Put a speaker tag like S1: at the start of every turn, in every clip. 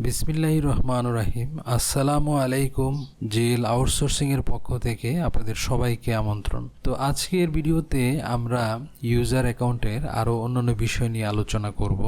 S1: বিসমিল্লাহির রহমানির রহিম। আসসালামু আলাইকুম। জেল আউটসোর্সিং এর পক্ষ থেকে আপনাদের সবাইকে আমন্ত্রণ। তো আজকের ভিডিওতে আমরা ইউজার অ্যাকাউন্টের আরো অন্যান্য বিষয় নিয়ে আলোচনা করব।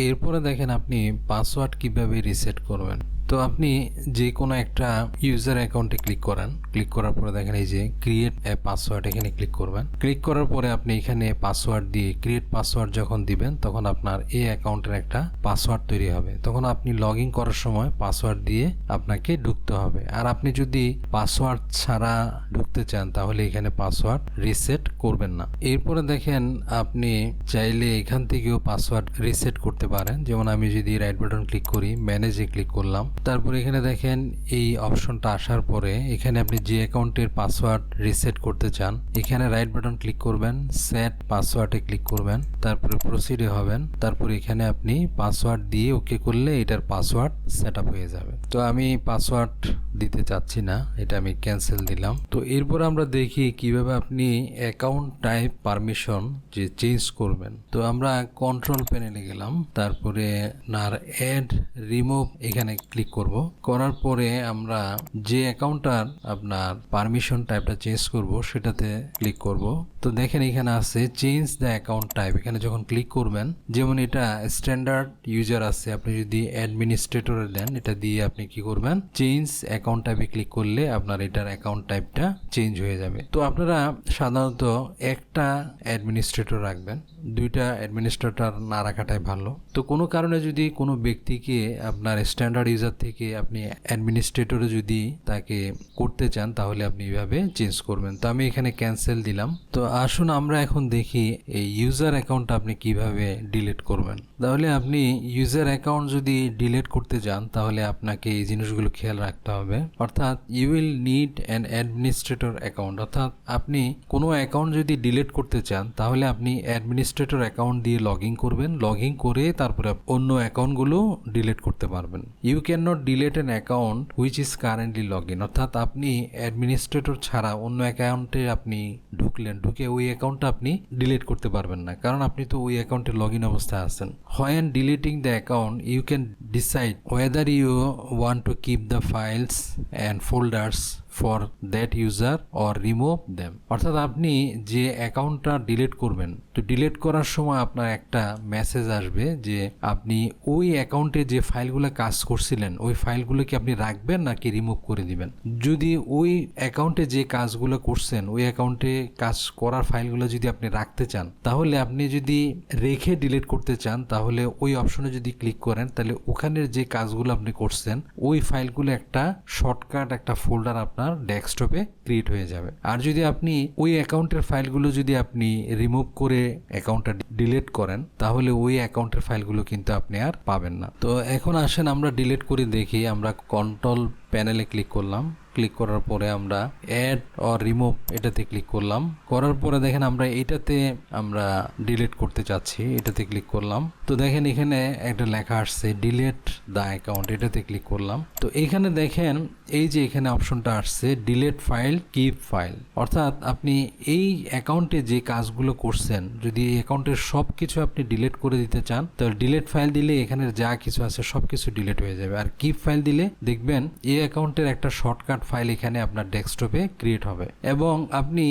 S1: এরপরে দেখেন আপনি পাসওয়ার্ড কিভাবে রিসেট করবেন। তো আপনি যে কোনো একটা ইউজার অ্যাকাউন্টে ক্লিক করেন, ক্লিক করার পরে দেখেন এই যে ক্রিয়েট এ পাসওয়ার্ড, এখানে ক্লিক করবেন। ক্লিক করার পরে আপনি এখানে পাসওয়ার্ড দিয়ে ক্রিয়েট পাসওয়ার্ড যখন দিবেন তখন আপনার এই অ্যাকাউন্টের একটা পাসওয়ার্ড তৈরি হবে। তখন আপনি লগ ইন করার সময় পাসওয়ার্ড দিয়ে আপনাকে ঢুকতে হবে। আর আপনি যদি পাসওয়ার্ড ছাড়া ঢুকতে চান তাহলে এখানে পাসওয়ার্ড রিসেট করবেন না। এরপরে দেখেন আপনি চাইলে এখান থেকেও পাসওয়ার্ড রিসেট করতে পারেন। যেমন আমি যদি রাইট বাটন ক্লিক করি, ম্যানেজে ক্লিক করলাম, তারপরে এখানে দেখেন এই অপশনটা আসার পরে এখানে আপনি যে অ্যাকাউন্টের পাসওয়ার্ড রিসেট করতে চান এখানে রাইট বাটন ক্লিক করবেন, সেট পাসওয়ার্ডে ক্লিক করবেন, তারপরে প্রসিডে হবেন। তারপরে এখানে আপনি পাসওয়ার্ড দিয়ে ওকে করলে এটার পাসওয়ার্ড সেট আপ হয়ে যাবে। তো আমি পাসওয়ার্ড দিতে চাচ্ছি না, এটা আমি ক্যান্সেল দিলাম। তো এরপর আমরা দেখি কিভাবে আপনি অ্যাকাউন্ট টাইপ পারমিশন যে চেঞ্জ করবেন। তো আমরা কন্ট্রোল প্যানেলে গেলাম, তারপরে আপনার অ্যাড রিমুভ এখানে ক্লিক করব। করার পরে আমরা যে অ্যাকাউন্টটার আপনার পারমিশন টাইপটা চেঞ্জ করব সেটাতে ক্লিক করব। তো দেখেন এখানে আছে চেঞ্জ দ্য অ্যাকাউন্ট টাইপ। এখানে যখন ক্লিক করবেন, যেমন এটা স্ট্যান্ডার্ড ইউজার আছে, আপনি যদি অ্যাডমিনিস্ট্রেটরে দেন এটা দিয়ে আপনি কি করবেন, চেঞ্জ অ্যাকাউন্ট টাইপে ক্লিক করলে আপনার এটার অ্যাকাউন্ট টাইপটা চেঞ্জ হয়ে যাবে। তো আপনারা সাধারণত একটা অ্যাডমিনিস্ট্রেটর রাখবেন, দুইটা অ্যাডমিনিস্ট্রেটর না রাখাটাই ভালো। তো কোনো কারণে যদি কোনো ব্যক্তিকে আপনার স্ট্যান্ডার্ড ইউজার থেকে আপনি অ্যাডমিনিস্ট্রেটরে যদি তাকে করতে চান তাহলে আপনি এইভাবে চেঞ্জ করবেন। তো আমি এখানে ক্যান্সেল দিলাম। তো আসুন আমরা এখন দেখি এই ইউজার অ্যাকাউন্টটা আপনি কিভাবে ডিলিট করবেন। তাহলে আপনি ইউজার অ্যাকাউন্ট যদি ডিলিট করতে চান তাহলে আপনাকে এই জিনিসগুলো খেয়াল রাখতে হবে। অর্থাৎ you will need an administrator account. অর্থাৎ আপনি কোনো অ্যাকাউন্ট যদি ডিলিট করতে চান তাহলে আপনি অ্যাডমিনিস্ট্রেটর অ্যাকাউন্ট দিয়ে লগ ইন করবেন, লগ ইন করে তারপরে অন্য অ্যাকাউন্টগুলো ডিলিট করতে পারবেন। You can not delete an account which is currently log in. অর্থাৎ আপনি অ্যাডমিনিস্ট্রেটর ছাড়া অন্য অ্যাকাউন্টে আপনি ঢুকে ওই অ্যাকাউন্টটা আপনি ডিলিট করতে পারবেন না, কারণ আপনি তো ওই অ্যাকাউন্টে লগ ইন অবস্থায় আছেন। When deleting the account you can decide whether you want to keep the files and folders for that user or remove them. অর্থাৎ আপনি যে অ্যাকাউন্টটা ডিলিট করবেন, তো ডিলিট করার সময় আপনার একটা মেসেজ আসবে যে আপনি ওই অ্যাকাউন্টে যে ফাইলগুলো কাজ করছিলেন ওই ফাইলগুলোকে আপনি রাখবেন নাকি রিমুভ করে দিবেন। যদি ওই অ্যাকাউন্টে যে কাজগুলো করছেন ওই অ্যাকাউন্টে কাজ করার ফাইলগুলো যদি আপনি রাখতে চান, তাহলে আপনি যদি রেখে ডিলিট করতে চান তাহলে ওই অপশনে যদি ক্লিক করেন তাহলে ওখানের যে কাজগুলো আপনি করছেন ওই ফাইলগুলো একটা শর্টকাট একটা ফোল্ডার আপনার ডেস্কটপে ক্রিয়েট হয়ে যাবে। আর যদি আপনি ওই অ্যাকাউন্টের ফাইলগুলো যদি আপনি রিমুভ করে অ্যাকাউন্টটা ডিলিট করেন তাহলে ওই অ্যাকাউন্টের ফাইলগুলো কিন্তু আপনি আর পাবেন না। তো এখন আসেন আমরা ডিলিট করে দেখি। আমরা কন্ট্রোল প্যানেলে ক্লিক করলাম, ক্লিক করার পরে আমরা অ্যাড অর রিমুভ এটাতে ক্লিক করলাম। করার পরে দেখেন আমরা এটাতে আমরা ডিলিট করতে চাচ্ছি, এটাতে ক্লিক করলাম। তো দেখেন এখানে একটা লেখা আসছে ডিলিট দ্য অ্যাকাউন্ট, এটাতে ক্লিক করলাম। তো এখানে দেখেন এই যে এখানে অপশনটা আসছে ডিলিট ফাইল কিপ ফাইল। অর্থাৎ আপনি এই অ্যাকাউন্টে যে কাজগুলো করছেন যদি এই অ্যাকাউন্টের সব কিছু আপনি ডিলিট করে দিতে চান তাহলে ডিলিট ফাইল দিলে এখানে যা কিছু আছে সব কিছু ডিলিট হয়ে যাবে। আর কিপ ফাইল দিলে দেখবেন এই অ্যাকাউন্টের একটা শর্টকাট ফাইল এখানে আপনার ডেস্কটপে ক্রিয়েট হবে। এবং আপনি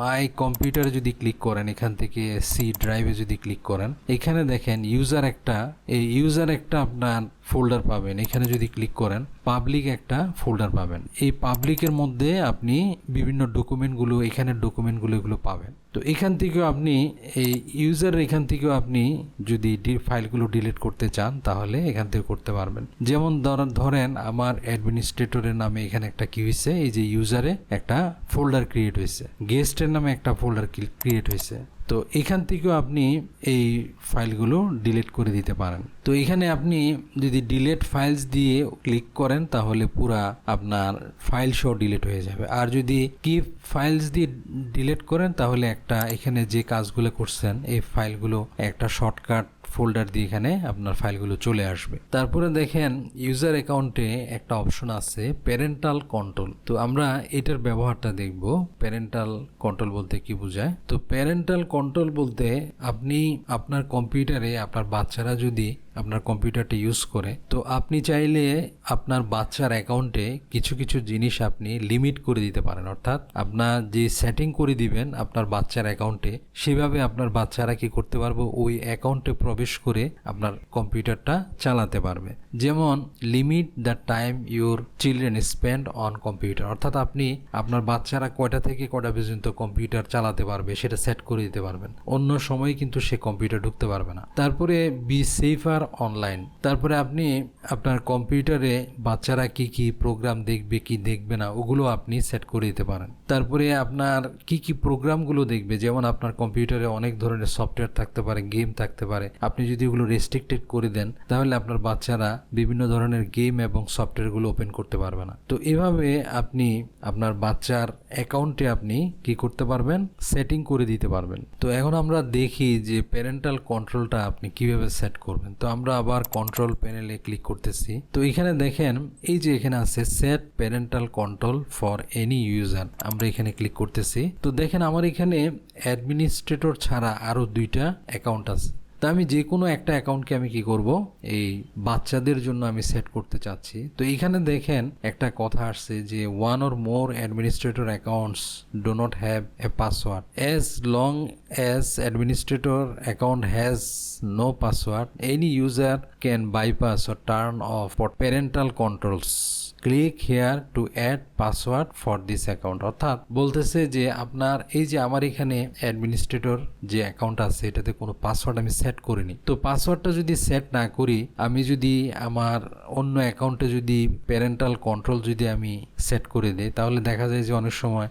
S1: মাই কম্পিউটারে যদি ক্লিক করেন, এখান থেকে সি ড্রাইভে যদি ক্লিক করেন, এখানে দেখেন ইউজার একটা আপনার ফোল্ডার পাবেন। এখানে যদি ক্লিক করেন পাবলিক একটা ফোল্ডার পাবেন। এই পাবলিকের মধ্যে আপনি বিভিন্ন ডকুমেন্টগুলো এগুলো পাবেন। তো এখান থেকেও আপনি এই ইউজার এখান থেকেও আপনি যদি ফাইলগুলো ডিলিট করতে চান তাহলে এখান থেকে করতে পারবেন। যেমন ধরেন আমার অ্যাডমিনিস্ট্রেটরের নামে এখানে একটা কি হয়েছে, এই যে ইউজারে একটা ফোল্ডার ক্রিয়েট হয়েছে, গেস্টের নামে একটা ফোল্ডার ক্রিয়েট হয়েছে। তো এখান থেকেও আপনি এই ফাইলগুলো ডিলিট করে দিতে পারেন। তো এখানে আপনি যদি ডিলিট ফাইলস দিয়ে ক্লিক করেন তাহলে পুরা আপনার ফাইল সহ ডিলিট হয়ে যাবে। আর যদি কিপ ফাইলস দিয়ে ডিলিট করেন তাহলে একটা এখানে যে কাজগুলো করছেন এই ফাইলগুলো একটা শর্টকাট ফোল্ডার দিয়ে এখানে আপনার ফাইলগুলো চলে আসবে। তারপরে দেখেন ইউজার অ্যাকাউন্টে একটা অপশন আছে প্যারেন্টাল কন্ট্রোল। তো আমরা এটার ব্যবহারটা দেখব। প্যারেন্টাল কন্ট্রোল বলতে কি বোঝায়? তো প্যারেন্টাল কন্ট্রোল বলতে আপনি আপনার কম্পিউটারে আপনার বাচ্চারা যদি আপনার কম্পিউটারটা ইউজ করে। তো আপনি চাইলে আপনার বাচ্চার অ্যাকাউন্টে কিছু কিছু জিনিস আপনি লিমিট করে দিতে পারেন, অর্থাৎ আপনার যে সেটিং করে দিবেন আপনার বাচ্চার অ্যাকাউন্টে, সেভাবে আপনার বাচ্চারা কি করতে পারবে, ওই অ্যাকাউন্টে প্রবেশ করে আপনার কম্পিউটারটা চালাতে পারবে। যেমন limit the time your children spend on computer, অর্থাৎ আপনি আপনার বাচ্চারা কয়টা থেকে কয়টা পর্যন্ত কম্পিউটার চালাতে পারবে সেটা সেট করে দিতে পারবেন। অন্য সময় কিন্তু সে কম্পিউটার ঢুকতে পারবে না। তারপরে বি সেফার অনলাইন, তারপরে আপনি আপনার কম্পিউটারে বাচ্চারা কি কি প্রোগ্রাম দেখবে কি দেখবে না ওগুলো আপনি সেট করে দিতে পারেন। তারপরে আপনার কি কি প্রোগ্রামগুলো দেখবে, যেমন আপনার কম্পিউটারে অনেক ধরনের সফটওয়্যার থাকতে পারে, গেম থাকতে পারে, আপনি যদি ওগুলো রেস্ট্রিক্টেড করে দেন তাহলে আপনার বাচ্চারা বিভিন্ন ধরনের গেম এবং সফটওয়্যারগুলো ওপেন করতে পারবে না। তো এভাবে আপনি আপনার বাচ্চার অ্যাকাউন্টে আপনি কি করতে পারবেন, সেটিং করে দিতে পারবেন। তো এখন আমরা দেখি যে প্যারেন্টাল কন্ট্রোলটা আপনি কিভাবে সেট করবেন। তো আমরা আবার কন্ট্রোল প্যানেলে ক্লিক করতেছি। তো এখানে দেখেন এই যে এখানে আছে set parental control for any user, আমরা এখানে ক্লিক করতেছি। তো দেখেন আমার এখানে অ্যাডমিনিস্ট্রেটর ছাড়া আরো 2টা অ্যাকাউন্ট আছে। তা আমি যে কোনো একটা অ্যাকাউন্টকে আমি কি করব, এই বাচ্চাদের জন্য আমি সেট করতে চাচ্ছি। তো এইখানে দেখেন একটা কথা আসছে যে one or more administrator accounts do not have a password as long as administrator account has no password any user can bypass or turn off parental controls click here to add password for this account, অর্থাৎ বলতেছে যে আপনার এই যে আমার এখানে administrator যে account আছে এটাতে কোনো পাসওয়ার্ড আমি সেট করিনি। তো পাসওয়ার্ডটা যদি সেট না করি, আমি যদি আমার অন্য অ্যাকাউন্টে যদি প্যারেন্টাল কন্ট্রোল যদি আমি সেট করে দিই, তাহলে দেখা যায় যে অনেক সময়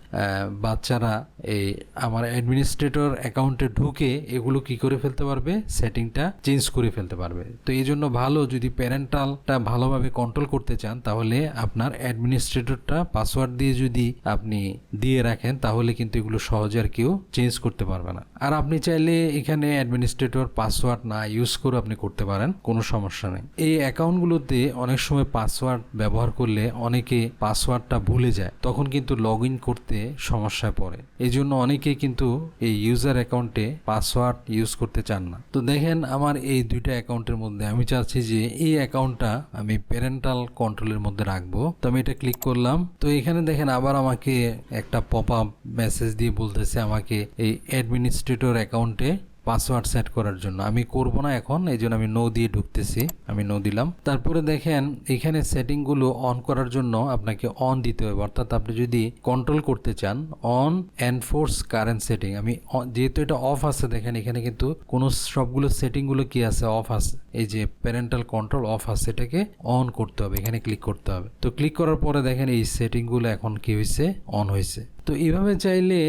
S1: বাচ্চারা এই আমার অ্যাডমিনিস্ট্রেটর অ্যাকাউন্টে ঢুকে এগুলো কি করে ফেলতে পারবে, সেটিংটা চেঞ্জ করে ফেলতে পারবে। তো এই জন্য ভালো, যদি প্যারেন্টালটা ভালোভাবে কন্ট্রোল করতে চান তাহলে আপনার অ্যাডমিনিস্ট্রেটরটা পাসওয়ার্ড দিয়ে যদি আপনি দিয়ে রাখেন তাহলে কিন্তু এগুলো সহজে আর কেউ চেঞ্জ করতে পারবে না। আর আপনি চাইলে এখানে অ্যাডমিনিস্ট্রেটর পাসওয়ার্ড না ইউজ করে আপনি করতে পারেন, কোনো সমস্যা নেই। এই অ্যাকাউন্টগুলোতে অনেক সময় পাসওয়ার্ড ব্যবহার করলে অনেকে পাসওয়ার্ডটা ভুলে যায়, তখন কিন্তু লগ ইন করতে সমস্যায় পড়ে। এই জন্য অনেকেই কিন্তু এই ইউজার অ্যাকাউন্টে পাসওয়ার্ড ইউজ করতে চান না। তো দেখেন আমার এই 2টা অ্যাকাউন্টের মধ্যে আমি চাচ্ছি যে এই অ্যাকাউন্টটা আমি প্যারেন্টাল কন্ট্রোলের মধ্যে রাখবো। তো আমি এটা ক্লিক করলাম। তো এখানে দেখেন আবার আমাকে একটা পপ আপ মেসেজ দিয়ে বলতেছে আমাকে এই অ্যাডমিনিস্ট্রেটর অ্যাকাউন্টে পাসওয়ার্ড সেট করার জন্য। আমি করব না এখন, এই জন্য আমি নো দিয়ে ঢুকতেছি, আমি নো দিলাম। তারপরে দেখেন এখানে সেটিংগুলো অন করার জন্য আপনাকে অন দিতে হবে, অর্থাৎ আপনি যদি কন্ট্রোল করতে চান অন এনফোর্স কারেন্ট সেটিং, আমি যেহেতু এটা অফ আছে, দেখেন এখানে কিন্তু কোনো সবগুলো সেটিংগুলো কি আছে, অফ আছে। এই যে প্যারেন্টাল কন্ট্রোল অফ আছে, এটাকে অন করতে হবে, এখানে ক্লিক করতে হবে। তো ক্লিক করার পরে দেখেন এই সেটিংগুলো এখন কি হয়েছে, অন হয়েছে। তো এইভাবে চাইলে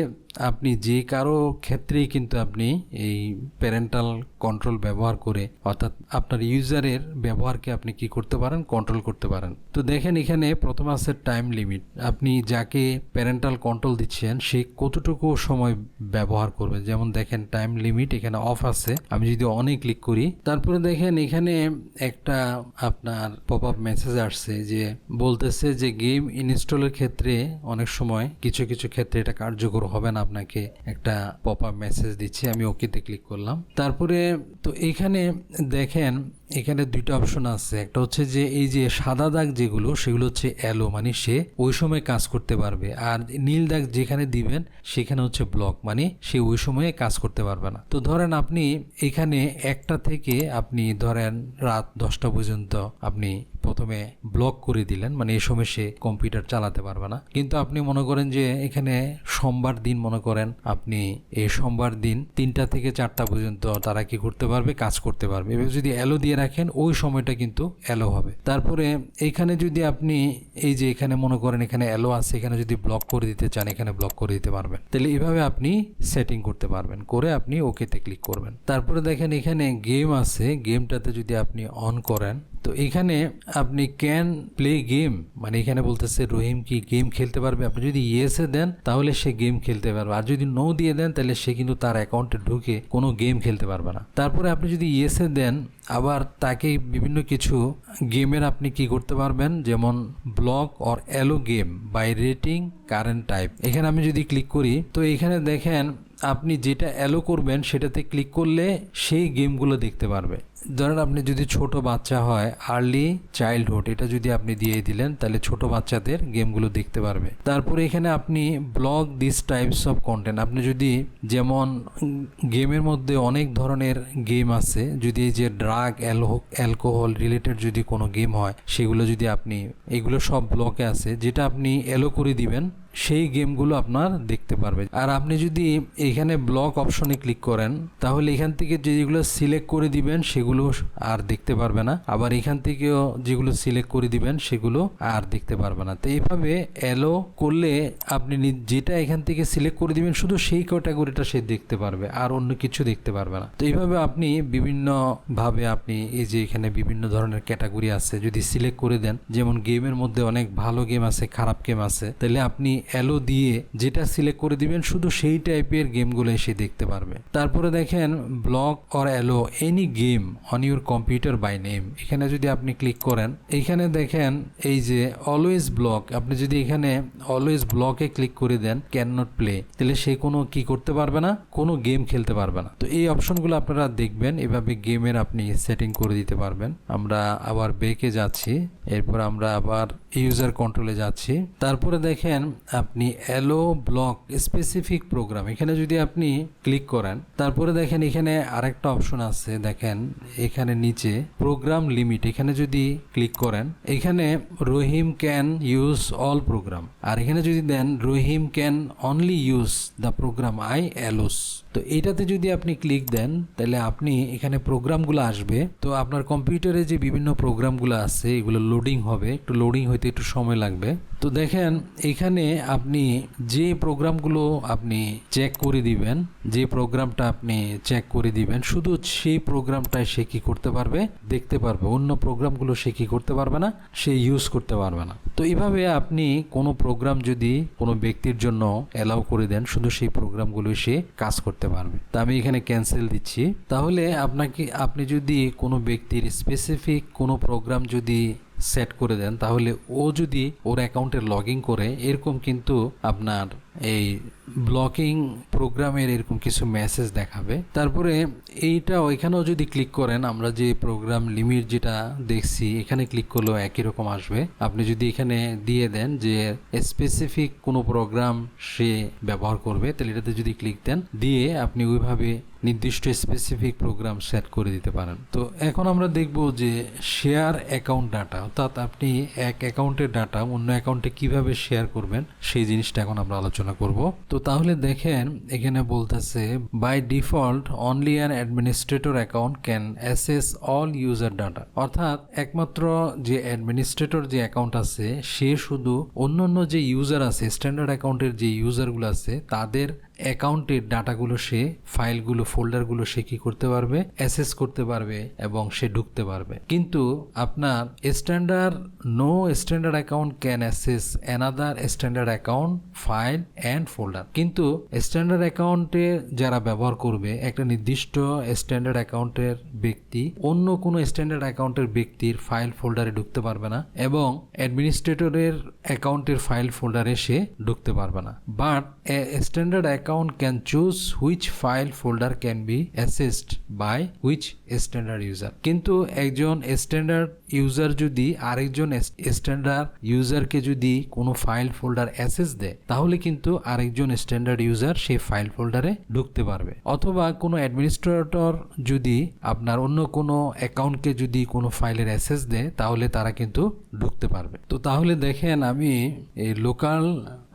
S1: আপনি যে কারো ক্ষেত্রেই কিন্তু আপনি এই প্যারেন্টাল কন্ট্রোল ব্যবহার করে, অর্থাৎ আপনার ইউজারের ব্যবহারকে আপনি কি করতে পারেন, কন্ট্রোল করতে পারেন। তো দেখেন এখানে প্রথম আছে টাইম লিমিট, আপনি যাকে প্যারেন্টাল কন্ট্রোল দিচ্ছেন সে কতটুকু সময় ব্যবহার করবে। যেমন দেখেন টাইম লিমিট এখানে অফ আছে, আমি যদি অনে ক্লিক করি, তারপরে দেখেন এখানে একটা আপনার পপ আপ মেসেজ আসছে যে বলতেছে যে গেম ইনস্টলের ক্ষেত্রে অনেক সময় কিছু কিছু ক্ষেত্রে এটা কার্যকর হবে না, আপনাকে একটা পপ আপ মেসেজ দিচ্ছে। আমি ওকেতে ক্লিক করলাম। তারপরে তো এখানে দেখেন এখানে 2টা অপশন আছে, একটা হচ্ছে যে এই যে সাদা দাগ যেগুলো সেগুলো হচ্ছে অ্যালো, মানে সে ওই সময় কাজ করতে পারবে, আর নীল দাগ যেখানে দিবেন সেখানে হচ্ছে ব্লক, মানে সে ওই সময়ে কাজ করতে পারবে না। তো ধরেন আপনি এখানে 1টা থেকে আপনি ধরেন রাত 10টা পর্যন্ত আপনি প্রথমে ব্লক করে দিলেন, মানে এই সময় সে কম্পিউটার চালাতে পারবে না। কিন্তু আপনি মনে করেন যে এখানে সোমবার দিন মনে করেন আপনি এই সোমবার দিন 3টা থেকে 4টা পর্যন্ত তারা কি করতে পারবে, কাজ করতে পারবে। এবার যদি অ্যালো দিয়ে রাখেন ওই সময়টা কিন্তু অ্যালো হবে। তারপরে এখানে যদি আপনি এই যে এখানে মনে করেন এখানে অ্যালো আছে, এখানে যদি ব্লক করে দিতে চান এখানে ব্লক করে দিতে পারবেন। তাহলে এইভাবে আপনি সেটিং করতে পারবেন, করে আপনি ওকেতে ক্লিক করবেন। তারপরে দেখেন এখানে গেম আছে, গেমটাতে যদি আপনি অন করেন তো এখানে আপনি ক্যান প্লে গেম, মানে এখানে বলতেছে রহিম কি গেম খেলতে পারবে। আপনি যদি ইয়েসে দেন তাহলে সে গেম খেলতে পারবে, আর যদি নো দিয়ে দেন তাহলে সে কিন্তু তার অ্যাকাউন্টে ঢুকে কোনো গেম খেলতে পারবে না। তারপরে আপনি যদি ইয়েসে দেন আবার তাকে বিভিন্ন কিছু গেমের আপনি কি করতে পারবেন, যেমন block or allow game by rating current type. এখানে আমি যদি ক্লিক করি তো এখানে দেখেন আপনি যেটা অ্যালো করবেন সেটাতে ক্লিক করলে সেই গেমগুলো দেখতে পারবে। ধরেন আপনি যদি ছোট বাচ্চা হয়, আর্লি চাইল্ডহুড এটা যদি আপনি দিয়ে দিলেন তাহলে ছোট বাচ্চাদের গেমগুলো দেখতে পারবে। তারপরে এখানে আপনি block this types of content, আপনি যদি যেমন গেমের মধ্যে অনেক ধরনের গেম আছে, যদি এই যে ড্রাগ অ্যালকোহল রিলেটেড যদি কোনো গেম হয় সেগুলো যদি আপনি, এগুলো সব ব্লকে আছে, যেটা আপনি অ্যালো করে দিবেন সেই গেমগুলো আপনার দেখতে পারবে। আর আপনি যদি এখানে ব্লক অপশনে ক্লিক করেন তাহলে এখান থেকে যেগুলো সিলেক্ট করে দিবেন সেগুলো আর দেখতে পারবে না, আবার এখান থেকেও যেগুলো সিলেক্ট করে দিবেন সেগুলো আর দেখতে পারবে না। তো এইভাবে অ্যালো করলে আপনি যেটা এখান থেকে সিলেক্ট করে দিবেন শুধু সেই ক্যাটাগরিটা সে দেখতে পারবে, আর অন্য কিছু দেখতে পারবে না। তো এইভাবে আপনি বিভিন্নভাবে আপনি এই যে এখানে বিভিন্ন ধরনের ক্যাটাগরি আছে যদি সিলেক্ট করে দেন, যেমন গেমের মধ্যে অনেক ভালো গেম আছে, খারাপ গেম আছে, তাহলে আপনি অ্যালো দিয়ে যেটা সিলেক্ট করে দিবেন শুধু সেই টাইপের গেমগুলো এসে দেখতে পারবে। তারপরে দেখেন block or allow any game on your computer by name, এখানে যদি আপনি ক্লিক করেন এখানে দেখেন এই যে অলওয়েজ ব্লক, আপনি যদি এখানে অলওয়েজ ব্লকে ক্লিক করে দেন ক্যান নট প্লে, তাহলে সে কোনো কি করতে পারবে না, কোনো গেম খেলতে পারবে না। তো এই অপশনগুলো আপনারা দেখবেন, এভাবে গেমের আপনি সেটিং করে দিতে পারবেন। আমরা আবার ব্যাকে যাচ্ছি, এরপর আমরা আবার ইউজার কন্ট্রোলে যাচ্ছি। তারপরে দেখেন আপনি অ্যালো ব্লক স্পেসিফিক প্রোগ্রাম, এখানে যদি আপনি ক্লিক করেন তারপরে দেখেন এখানে আরেকটা অপশন আছে, দেখেন এখানে নিচে প্রোগ্রাম লিমিট, এখানে যদি ক্লিক করেন এখানে Rahim can use all program, আর এখানে যদি দেন Rahim can only use the program I allows, তো এটাতে যদি আপনি ক্লিক দেন তাহলে আপনি এখানে প্রোগ্রামগুলো আসবে। তো আপনার কম্পিউটারে যে বিভিন্ন প্রোগ্রামগুলো আছে এগুলো লোডিং হবে, একটু লোডিং হইতে একটু সময় লাগবে। তো দেখেন এখানে আপনি যে প্রোগ্রামগুলো আপনি চেক করে দিবেন, যে প্রোগ্রামটা আপনি চেক করে দিবেন শুধু সেই প্রোগ্রামটাই সে কি করতে পারবে, দেখতে পারবে, অন্য প্রোগ্রামগুলো সে কি করতে পারবে না, সে ইউজ করতে পারবে না। তো এইভাবে আপনি কোনো প্রোগ্রাম যদি কোনো ব্যক্তির জন্য অ্যালাউ করে দেন শুধু সেই প্রোগ্রামগুলো সে কাজ করতে পারবে। তো আমি এখানে ক্যান্সেল দিচ্ছি। তাহলে আপনি যদি কোনো ব্যক্তির স্পেসিফিক কোনো প্রোগ্রাম যদি সেট করে দেন তাহলে ও যদি ওর অ্যাকাউন্টে লগ ইন করে এরকম কিন্তু আপনার এই ব্লকিং প্রোগ্রামের এরকম কিছু মেসেজ দেখাবে। তারপরে এইটা ওইখানেও যদি ক্লিক করেন, আমরা যে প্রোগ্রাম লিমিট যেটা দেখছি এখানে ক্লিক করলেও একই রকম আসবে। আপনি যদি এখানে দিয়ে দেন যে স্পেসিফিক কোনো প্রোগ্রাম সে ব্যবহার করবে তাহলে এটাতে যদি ক্লিক দেন দিয়ে আপনি ওইভাবে নির্দিষ্ট স্পেসিফিক প্রোগ্রাম সেট করে দিতে পারেন। তো এখন আমরা দেখব যে শেয়ার অ্যাকাউন্ট ডাটা, অর্থাৎ আপনি এক অ্যাকাউন্টের ডাটা অন্য অ্যাকাউন্টে কিভাবে শেয়ার করবেন সেই জিনিসটা এখন আমরা আলোচনা করব। তো তাহলে দেখেন এখানে বলতেছে by default only an administrator account can access all user data, অর্থাৎ একমাত্র যে অ্যাডমিনিস্ট্রেটর যে অ্যাকাউন্ট আছে সে শুধু অন্যান্য যে ইউজার আছে স্ট্যান্ডার্ড অ্যাকাউন্টের যে ইউজারগুলো আছে তাদের অ্যাকাউন্টের ডাটাগুলো সে ফাইলগুলো ফোল্ডারগুলো সে কি করতে পারবে, অ্যাসেস করতে পারবে এবং সে ঢুকতে পারবে। কিন্তু আপনার no standard account can access another standard account file and folder, কিন্তু স্ট্যান্ডার্ড অ্যাকাউন্টে যারা ব্যবহার করবে একটা নির্দিষ্ট স্ট্যান্ডার্ড অ্যাকাউন্টের ব্যক্তি অন্য কোনো স্ট্যান্ডার্ড অ্যাকাউন্টের ব্যক্তির ফাইল ফোল্ডারে ঢুকতে পারবে না এবং অ্যাডমিনিস্ট্রেটরের অ্যাকাউন্টের ফাইল ফোল্ডারে সে ঢুকতে পারবে না। But standard account can choose which file folder can be accessed by which standard user, কিন্তু একজন স্ট্যান্ডার্ড ইউজার যদি আরেকজন স্ট্যান্ডার্ড ইউজারকে যদি কোনো ফাইল ফোল্ডার অ্যাক্সেস দেয় তাহলে কিন্তু আরেকজন স্ট্যান্ডার্ড ইউজার সেই ফাইল ফোল্ডারে ঢুকতে পারবে। অথবা কোনো অ্যাডমিনিস্ট্রেটর যদি আপনার অন্য কোনো অ্যাকাউন্টকে যদি কোনো ফাইলের অ্যাক্সেস দেয় তাহলে তারা কিন্তু ঢুকতে পারবে। তো তাহলে দেখেন আমি এই লোকাল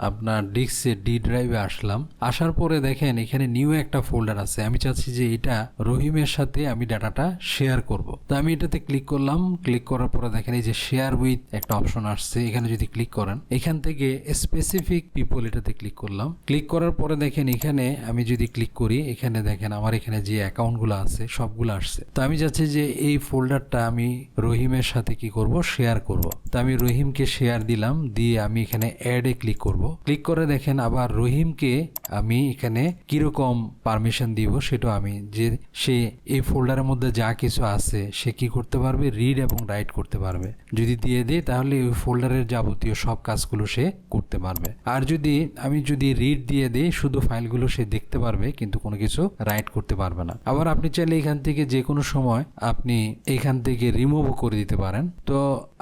S1: আপনার ডিস্কে ডি ড্রাইভে আসলাম, আসার পরে দেখেন এখানে নিউ একটা ফোল্ডার আছে, আমি চাচ্ছি যে এটা রহিমের সাথে আমি ডাটাটা শেয়ার করব। তো আমি এটাতে ক্লিক করলাম, ক্লিক করার পরে দেখেন এই যে শেয়ার উইথ একটা অপশন আসছে, এখানে যদি ক্লিক করেন এখান থেকে স্পেসিফিক পিপল এটাতে ক্লিক করলাম। ক্লিক করার পরে দেখেন এখানে আমি যদি ক্লিক করি এখানে দেখেন আমার এখানে যে অ্যাকাউন্টগুলো আছে সবগুলো আসছে। তো আমি চাচ্ছি যে এই ফোল্ডারটা আমি রহিমের সাথে কি করব, শেয়ার করব। তো আমি রহিমকে শেয়ার দিলাম, দিয়ে আমি এখানে অ্যাডে ক্লিক করব। ক্লিক করে দেখেন আবার রহিমকে আমি এখানে কিরকম পারমিশন দিব সেটা আমি, যে সে এই ফোল্ডারের মধ্যে যা কিছু আছে সে কি করতে পারবে, রিড এবং রাইট রাইট করতে পারবে। যদি দিয়ে দেই তাহলে ওই ফোল্ডারের যাবতীয় সব কাজগুলো সে করতে পারবে। আর আমি যদি রিড দিয়ে দিই শুধু ফাইলগুলো সে দেখতে পারবে কিন্তু কোনো কিছু রাইট করতে পারবে না। আবার আপনি চাইলে এখান থেকে যে কোনো সময় আপনি এখান থেকে রিমুভও করে দিতে পারেন। তো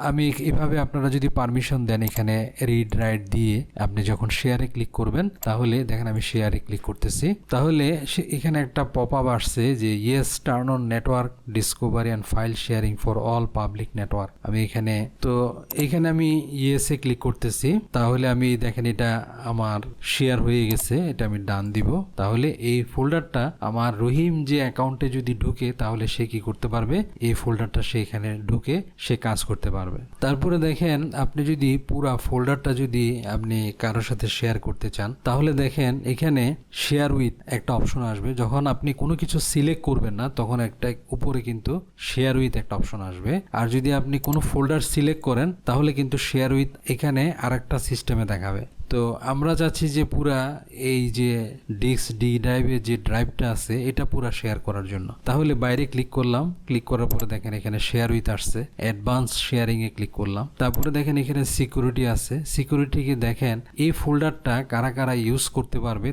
S1: আমি এভাবে আপনারা যদি পারমিশন দেন এখানে রিড রাইট দিয়ে আপনি যখন শেয়ারে ক্লিক করবেন তাহলে দেখেন আমি শেয়ারে ক্লিক করতেছি, তাহলে এখানে একটা পপ আপ আসছে যে yes turn on network Discovery and file sharing for all public network. আমি এখানে আমি ইয়েসে ক্লিক করতেছি, তাহলে আমি দেখেন এটা আমার শেয়ার হয়ে গেছে, এটা আমি ডান দিব। তাহলে এই ফোল্ডারটা আমার রহিম যে অ্যাকাউন্টে যদি ঢুকে তাহলে সে কি করতে পারবে, এই ফোল্ডারটা সে এখানে ঢুকে সে কাজ করতে পারবে। তারপরে দেখেন আপনি যদি পুরো ফোল্ডারটা যদি আপনি কারোর সাথে শেয়ার করতে চান তাহলে দেখেন এখানে শেয়ার উইথ একটা অপশন আসবে। যখন আপনি কোনো কিছু সিলেক্ট করবেন না তখন একটা উপরে কিন্তু শেয়ার উইথ একটা অপশন আসবে। আর যদি আপনি কোনো ফোল্ডার সিলেক্ট করেন তাহলে কিন্তু শেয়ার উইথ এখানে আরেকটা সিস্টেমে দেখাবে। তো আমরা চাচ্ছি যে পুরা এই যে ডিস্ক ডি ড্রাইভে যে ড্রাইভটা আছে এটা পুরা শেয়ার করার জন্য। তাহলে বাইরে ক্লিক করলাম, ক্লিক করার পরে দেখেন এখানে শেয়ার উইথ আসছে, অ্যাডভান্স শেয়ারিং এ ক্লিক করলাম। তারপরে দেখেন এখানে সিকিউরিটি আছে, সিকিউরিটিকে দেখেন এই ফোল্ডারটা কারা কারা ইউজ করতে পারবে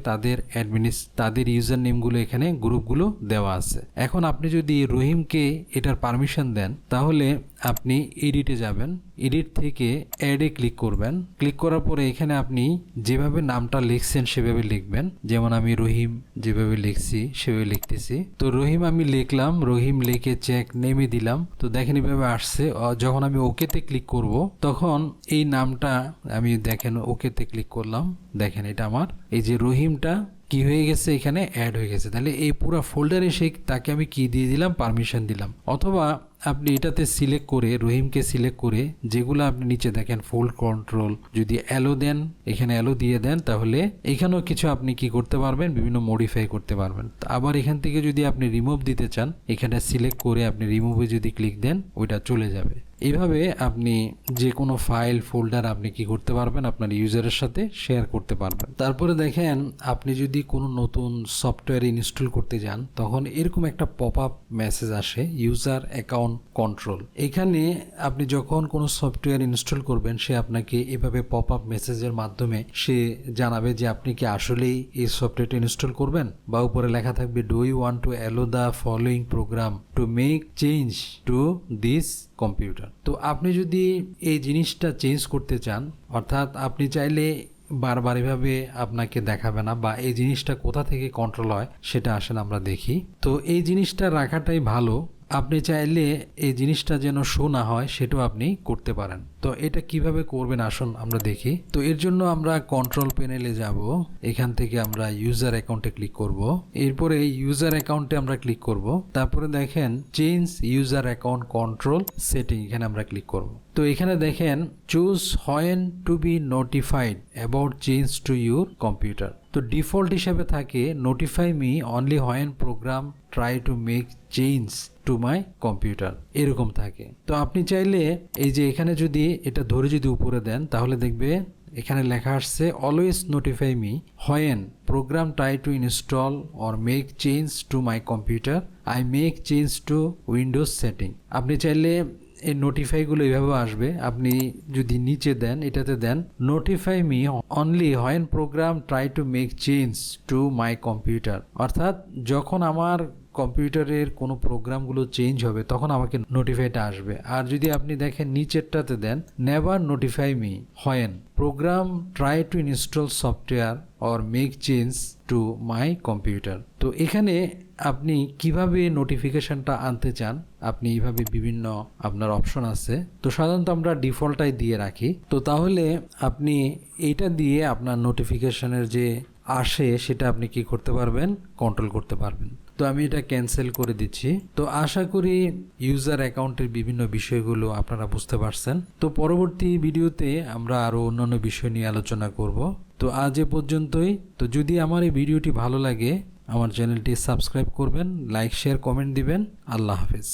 S1: তাদের ইউজার নেমগুলো এখানে গ্রুপগুলো দেওয়া আছে। এখন আপনি যদি রহিমকে এটার পারমিশন দেন তাহলে আপনি এডিটে যাবেন, এডিট থেকে অ্যাডে ক্লিক করবেন। ক্লিক করার পরে এখানে আপনি যেভাবে নামটা লিখছেন সেভাবে লিখবেন। যেমন আমি রহিম যেভাবে লিখছি সেভাবে লিখতেছি। তো রহিম আমি লিখলাম, রহিম লিখে চেক নেমে দিলাম। তো দেখেন এভাবে আসছে। যখন আমি ওকেতে ক্লিক করব তখন এই নামটা আমি দেখেন ওকেতে ক্লিক করলাম, দেখেন এটা আমার এই যে রহিমটা কি হয়ে গেছে এখানে অ্যাড হয়ে গেছে। তাহলে এই পুরো ফোল্ডারে তাকে আমি কি দিয়ে দিলাম, পারমিশন দিলাম। অথবা আপনি এটাতে সিলেক্ট করে রহিমকে সিলেক্ট করে যেগুলো আপনি নিচে দেখেন ফোল্ড কন্ট্রোল যদি অ্যালো দেন, এখানে অ্যালো দিয়ে দেন তাহলে এখানেও কিছু আপনি কি করতে পারবেন, বিভিন্ন মডিফাই করতে পারবেন। আবার এখান থেকে যদি আপনি রিমুভ দিতে চান এখানে সিলেক্ট করে আপনি রিমুভে যদি ক্লিক দেন ওইটা চলে যাবে। এইভাবে আপনি যে কোনো ফাইল ফোল্ডার আপনি কি করতে পারবেন, আপনার ইউজারের সাথে শেয়ার করতে পারবেন। তারপরে দেখেন আপনি যদি কোনো নতুন সফটওয়্যার ইনস্টল করতে যান তখন এরকম একটা পপ আপ মেসেজ আসে, ইউজার অ্যাকাউন্ট কন্ট্রোল। এখানে আপনি যখন কোনো সফটওয়্যার ইনস্টল করবেন সে আপনাকে এভাবে পপ আপ মেসেজের মাধ্যমে সে জানাবে যে আপনি কি আসলেই এই সফটওয়্যারটা ইনস্টল করবেন, বা উপরে লেখা থাকবে do you want to allow the following program to make change to this computer. তো আপনি যদি এই জিনিসটা চেঞ্জ করতে চান, অর্থাৎ আপনি চাইলে বারবার এভাবে আপনাকে দেখাবে না, বা এই জিনিসটা কোথা থেকে কন্ট্রোল হয় সেটা আসলে আমরা দেখি। তো এই জিনিসটা রাখাটাই ভালো। আপনি চাইলে এই জিনিসটা যেন শো না হয় সেটাও আপনি করতে পারেন। তো এটা কিভাবে করবেন আসুন আমরা দেখি। তো এর জন্য আমরা কন্ট্রোল প্যানেলে যাব, এখান থেকে আমরা ইউজার অ্যাকাউন্টে ক্লিক করব। এরপরে ইউজার অ্যাকাউন্টে আমরা ক্লিক করব। তারপরে দেখেন change user account control setting, এখানে আমরা ক্লিক করব। তো এখানে দেখেন choose when to be notified about change to your computer. তো ডিফল্ট হিসেবে থাকে notify me only when program try to make change to my computer, এরকম থাকে। তো আপনি চাইলে এই যে এখানে যদি এটা ধরে যদি উপরে দেন তাহলে দেখবে এখানে লেখা আসছে always notify me when program try to install or make change to my computer, I make change to Windows setting. আপনি চাইলে এই নোটিফাইগুলো এইভাবে আসবে। আপনি যদি নিচে দেন এটাতে দেন notify me only when program try to make change to my computer, অর্থাৎ যখন আমার কম্পিউটারের কোনো প্রোগ্রামগুলো চেঞ্জ হবে তখন আমাকে নোটিফাইটা আসবে। আর যদি আপনি দেখেন নিচেরটাতে দেন never notify me when program try to install software or make change to my computer. তো এখানে আপনি কিভাবে নোটিফিকেশনটা আনতে চান, আপনি এইভাবে বিভিন্ন আপনার অপশন আছে। তো সাধারণত আমরা ডিফল্টটাই দিয়ে রাখি। তো তাহলে আপনি এইটা দিয়ে আপনার নোটিফিকেশনের যে আসে সেটা আপনি কি করতে পারবেন, কন্ট্রোল করতে পারবেন। তো আমি এটা ক্যান্সেল করে দিচ্ছি। তো আশা করি ইউজার অ্যাকাউন্টের বিভিন্ন বিষয়গুলো আপনারা বুঝতে পারছেন। তো পরবর্তী ভিডিওতে আমরা আরও অন্যান্য বিষয় নিয়ে আলোচনা করব। তো আজ এ পর্যন্তই। তো যদি আমার এই ভিডিওটি ভালো লাগে আমার চ্যানেলটি সাবস্ক্রাইব করবেন, লাইক শেয়ার কমেন্ট দিবেন। আল্লাহ হাফেজ।